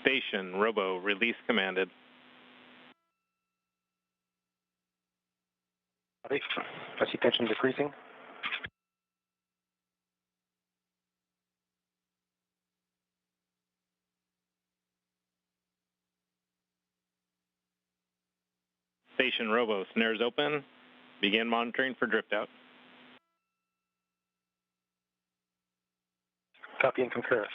Station, robo, release commanded. I see tension decreasing. Station, robo, snares open. Begin monitoring for drift out. Copy and concur.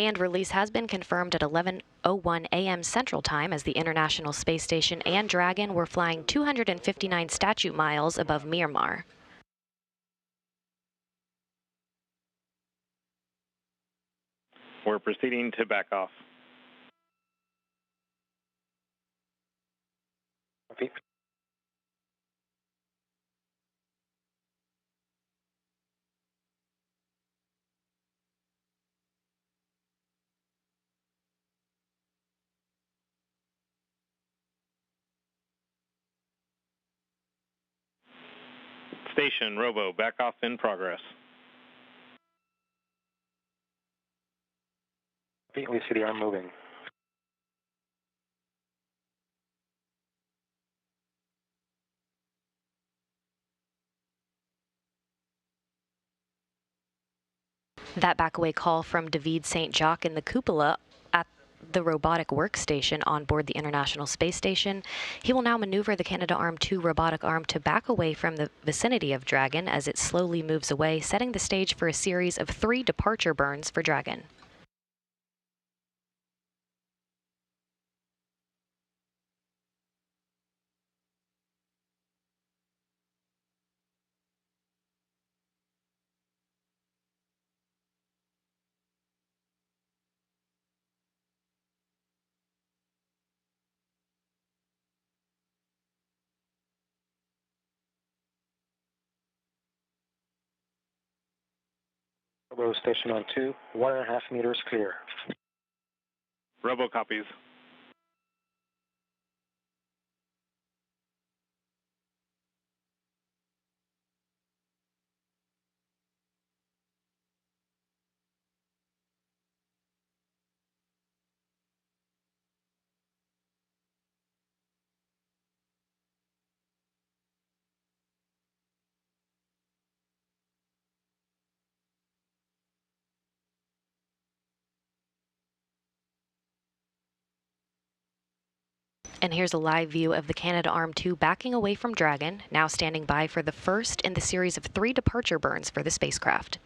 And release has been confirmed at 11:01 a.m. Central Time as the International Space Station and Dragon were flying 259 statute miles above Myanmar. We're proceeding to back off. Copy. Station, robo, back off in progress. Copy. We see the arm moving. That backaway call from David St. Jacques in the cupola at the robotic workstation on board the International Space Station. He will now maneuver the Canadarm2 robotic arm to back away from the vicinity of Dragon as it slowly moves away, setting the stage for a series of 3 departure burns for Dragon. Robo station on 2, 1.5 meters clear. Robo copies. And here's a live view of the Canadarm2 backing away from Dragon, now standing by for the first in the series of 3 departure burns for the spacecraft.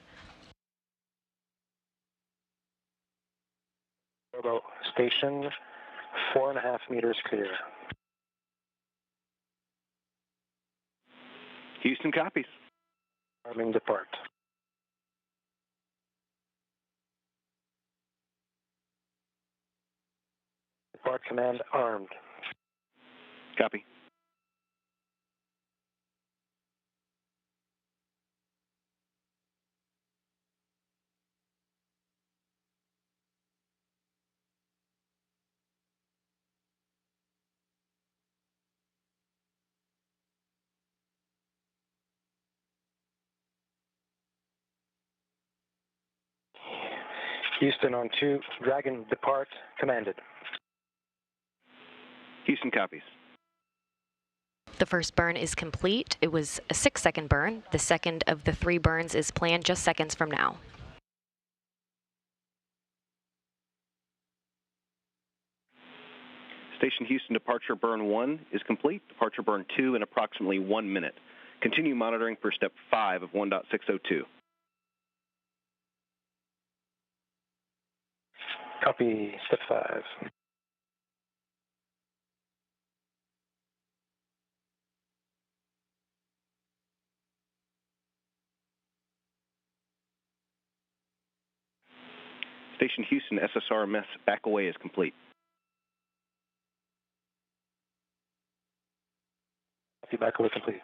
Robo station, 4.5 meters clear. Houston copies. Arming depart. Depart command armed. Copy. Houston on 2, Dragon depart commanded. Houston copies. The first burn is complete. It was a 6-second burn. The second of the 3 burns is planned just seconds from now. Station Houston departure burn 1 is complete. Departure burn 2 in approximately 1 minute. Continue monitoring for step 5 of 1.602. Copy, step 5. Station Houston, SSRMS back away is complete. Back away complete.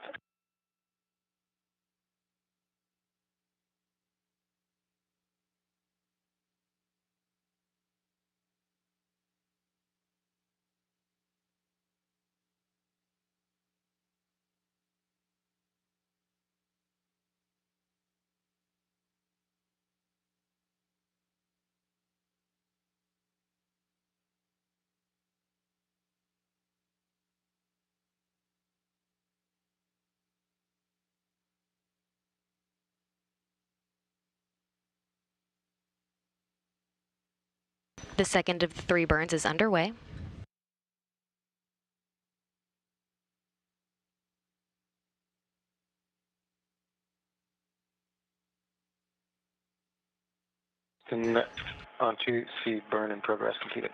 The second of the 3 burns is underway. Then on to see burn in progress completed.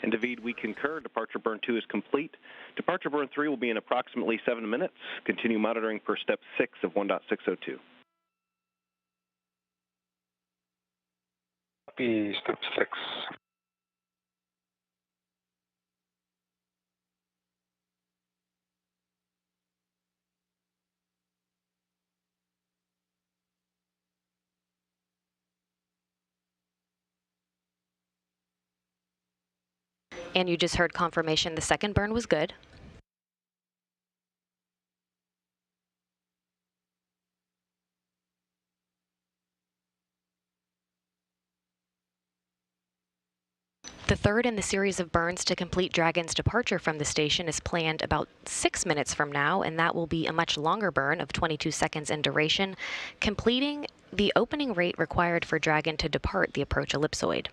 And David, we concur. Departure burn 2 is complete. Departure burn 3 will be in approximately 7 minutes. Continue monitoring per step 6 of 1.602. Copy step 6. And you just heard confirmation the second burn was good. The third in the series of burns to complete Dragon's departure from the station is planned about 6 minutes from now, and that will be a much longer burn of 22 seconds in duration, completing the opening rate required for Dragon to depart the approach ellipsoid.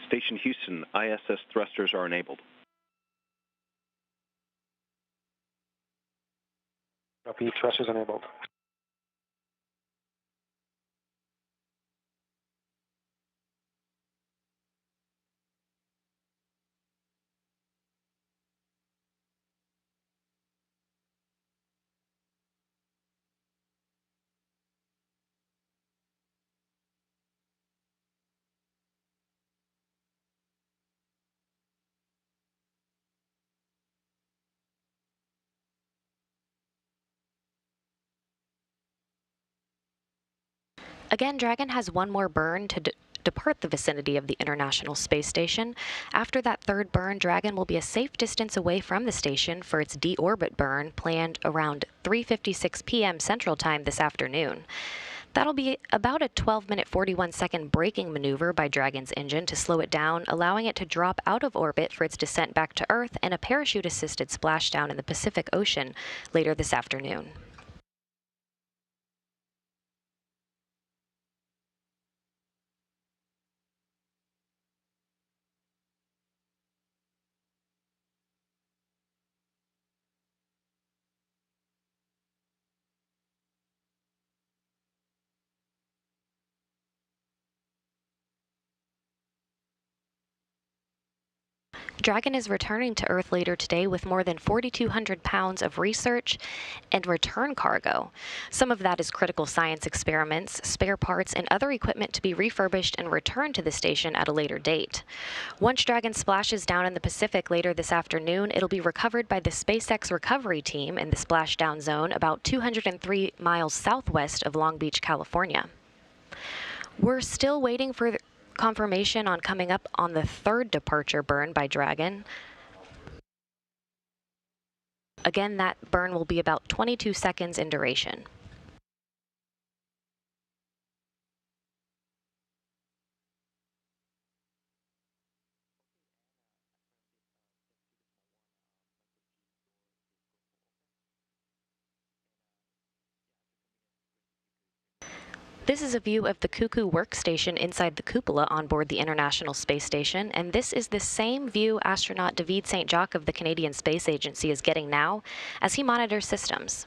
Station Houston, ISS thrusters are enabled. Copy thrusters enabled. Again, Dragon has one more burn to depart the vicinity of the International Space Station. After that third burn, Dragon will be a safe distance away from the station for its deorbit burn planned around 3:56 p.m. Central Time this afternoon. That'll be about a 12-minute 41-second braking maneuver by Dragon's engine to slow it down, allowing it to drop out of orbit for its descent back to Earth and a parachute-assisted splashdown in the Pacific Ocean later this afternoon. Dragon is returning to Earth later today with more than 4,200 pounds of research and return cargo. Some of that is critical science experiments, spare parts, and other equipment to be refurbished and returned to the station at a later date. Once Dragon splashes down in the Pacific later this afternoon, it'll be recovered by the SpaceX recovery team in the splashdown zone about 203 miles southwest of Long Beach, California. We're still waiting for confirmation on coming up on the third departure burn by Dragon. Again, that burn will be about 22 seconds in duration. This is a view of the Cuckoo workstation inside the cupola on board the International Space Station, and this is the same view astronaut David St. Jacques of the Canadian Space Agency is getting now as he monitors systems.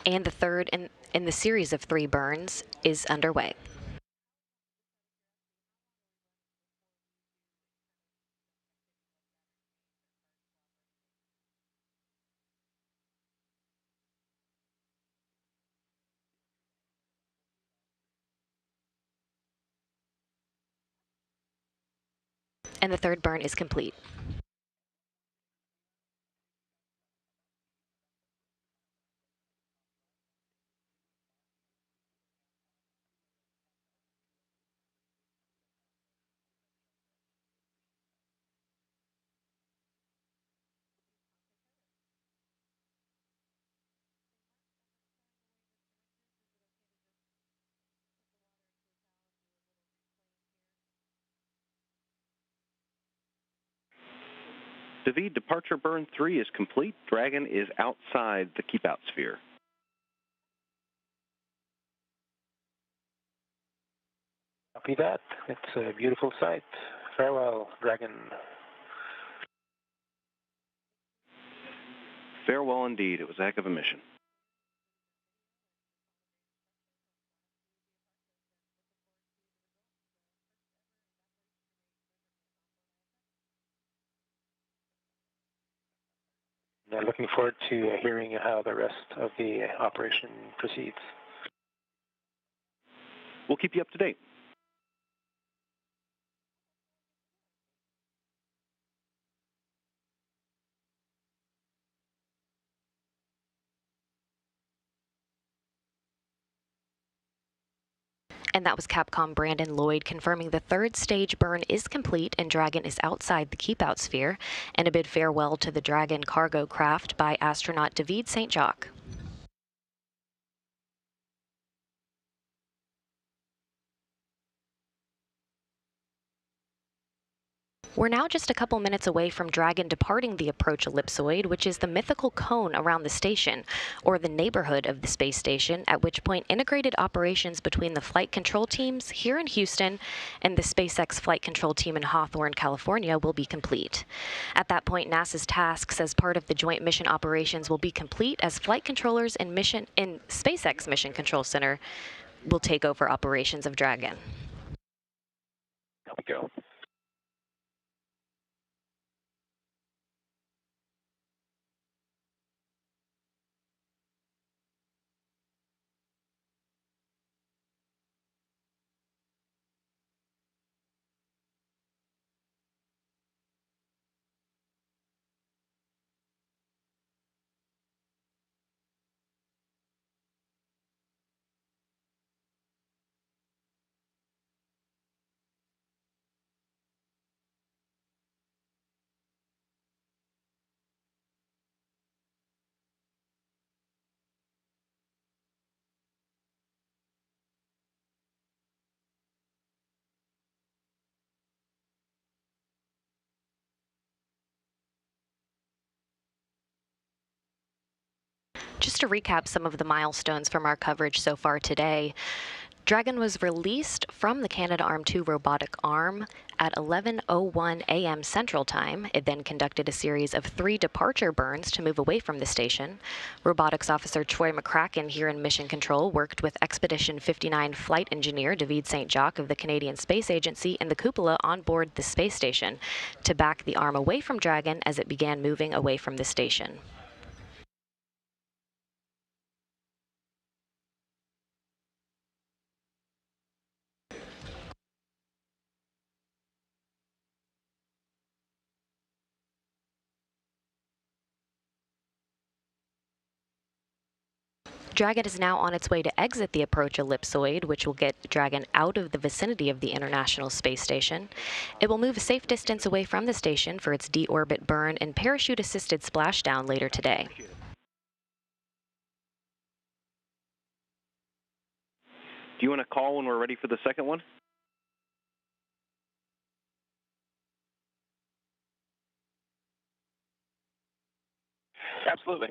And the third in the series of 3 burns is underway. And the third burn is complete. David, departure burn 3 is complete. Dragon is outside the keep-out sphere. Copy that. It's a beautiful sight. Farewell, Dragon. Farewell indeed. It was a heck of a mission. Looking forward to hearing how the rest of the operation proceeds. We'll keep you up to date. And that was Capcom Brandon Lloyd confirming the third stage burn is complete and Dragon is outside the keep-out sphere, and a bid farewell to the Dragon cargo craft by astronaut David St. Jacques. We're now just a couple minutes away from Dragon departing the approach ellipsoid, which is the mythical cone around the station, or the neighborhood of the space station, at which point integrated operations between the flight control teams here in Houston and the SpaceX flight control team in Hawthorne, California will be complete. At that point, NASA's tasks as part of the joint mission operations will be complete as flight controllers in SpaceX Mission Control Center will take over operations of Dragon. There we go. Just to recap some of the milestones from our coverage so far today, Dragon was released from the Canadarm2 robotic arm at 11:01 a.m. Central Time. It then conducted a series of 3 departure burns to move away from the station. Robotics officer Troy McCracken here in Mission Control worked with Expedition 59 flight engineer David St. Jacques of the Canadian Space Agency and the cupola on board the space station to back the arm away from Dragon as it began moving away from the station. Dragon is now on its way to exit the approach ellipsoid, which will get Dragon out of the vicinity of the International Space Station. It will move a safe distance away from the station for its deorbit burn and parachute-assisted splashdown later today. Do you want to call when we're ready for the second one? Absolutely.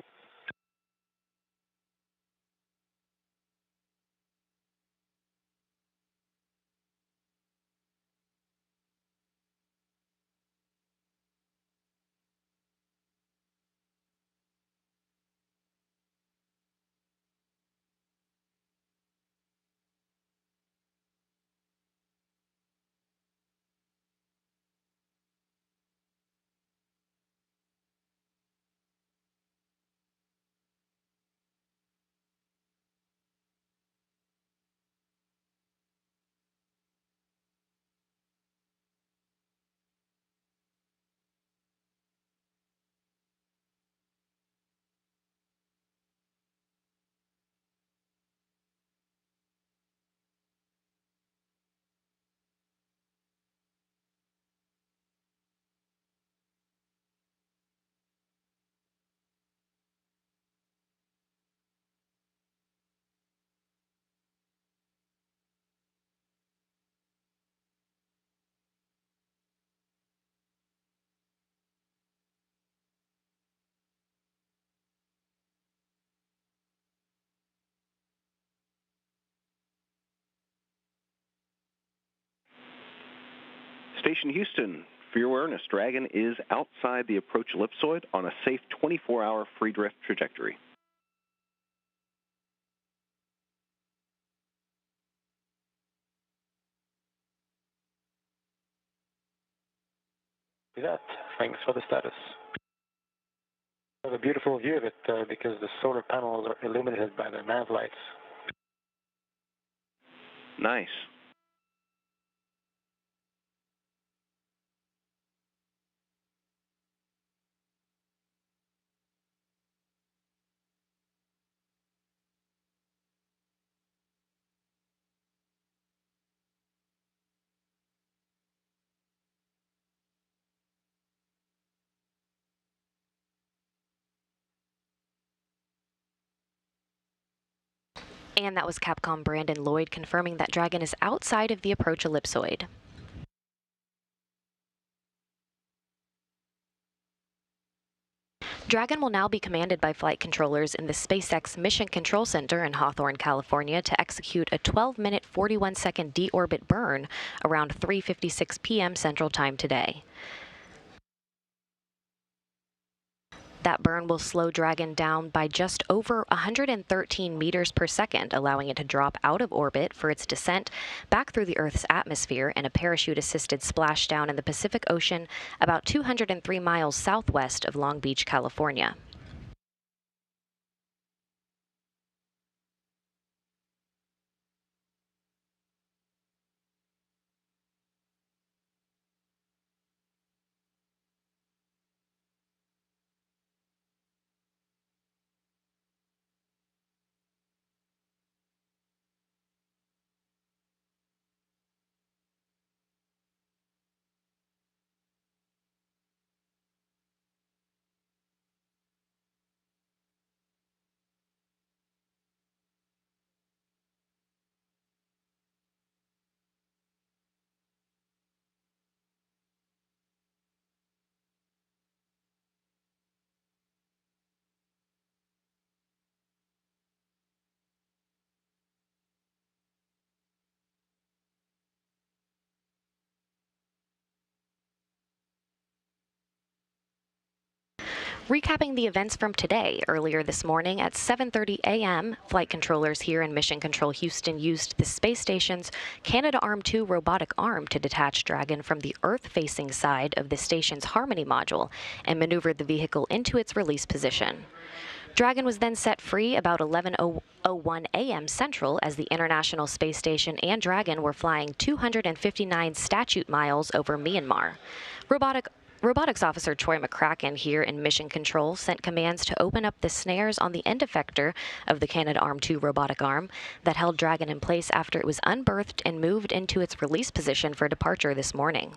Station Houston, for your awareness, Dragon is outside the approach ellipsoid on a safe 24-hour free drift trajectory. Do that. Thanks for the status. I have a beautiful view of it because the solar panels are illuminated by the nav lights. Nice. And that was Capcom Brandon Lloyd confirming that Dragon is outside of the approach ellipsoid. Dragon will now be commanded by flight controllers in the SpaceX Mission Control Center in Hawthorne, California, to execute a 12-minute, 41-second deorbit burn around 3:56 p.m. Central Time today. That burn will slow Dragon down by just over 113 meters per second, allowing it to drop out of orbit for its descent back through the Earth's atmosphere and a parachute-assisted splashdown in the Pacific Ocean about 203 miles southwest of Long Beach, California. Recapping the events from today, earlier this morning at 7:30 a.m., flight controllers here in Mission Control Houston used the space station's Canadarm2 robotic arm to detach Dragon from the Earth-facing side of the station's Harmony module and maneuvered the vehicle into its release position. Dragon was then set free about 11:01 a.m. Central as the International Space Station and Dragon were flying 259 statute miles over Myanmar. Robotics Officer Troy McCracken here in Mission Control sent commands to open up the snares on the end effector of the Canadarm2 robotic arm that held Dragon in place after it was unberthed and moved into its release position for departure this morning.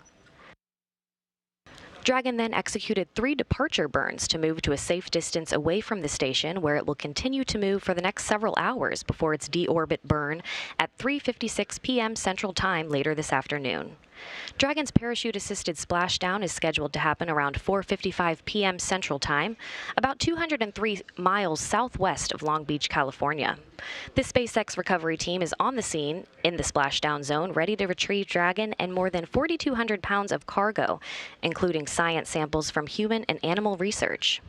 Dragon then executed 3 departure burns to move to a safe distance away from the station, where it will continue to move for the next several hours before its deorbit burn at 3:56 p.m. Central Time later this afternoon. Dragon's parachute-assisted splashdown is scheduled to happen around 4:55 p.m. Central Time, about 203 miles southwest of Long Beach, California. The SpaceX recovery team is on the scene in the splashdown zone, ready to retrieve Dragon and more than 4,200 pounds of cargo, including science samples from human and animal research.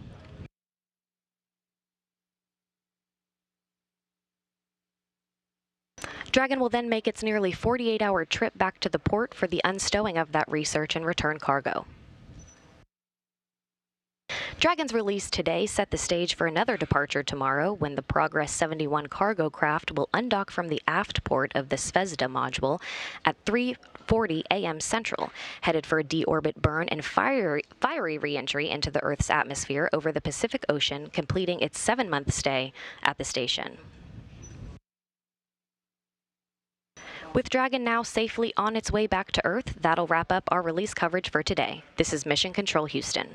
Dragon will then make its nearly 48-hour trip back to the port for the unstowing of that research and return cargo. Dragon's release today set the stage for another departure tomorrow when the Progress 71 cargo craft will undock from the aft port of the Zvezda module at 3:40 a.m. Central, headed for a deorbit burn and fiery re-entry into the Earth's atmosphere over the Pacific Ocean, completing its 7-month stay at the station. With Dragon now safely on its way back to Earth, that'll wrap up our release coverage for today. This is Mission Control Houston.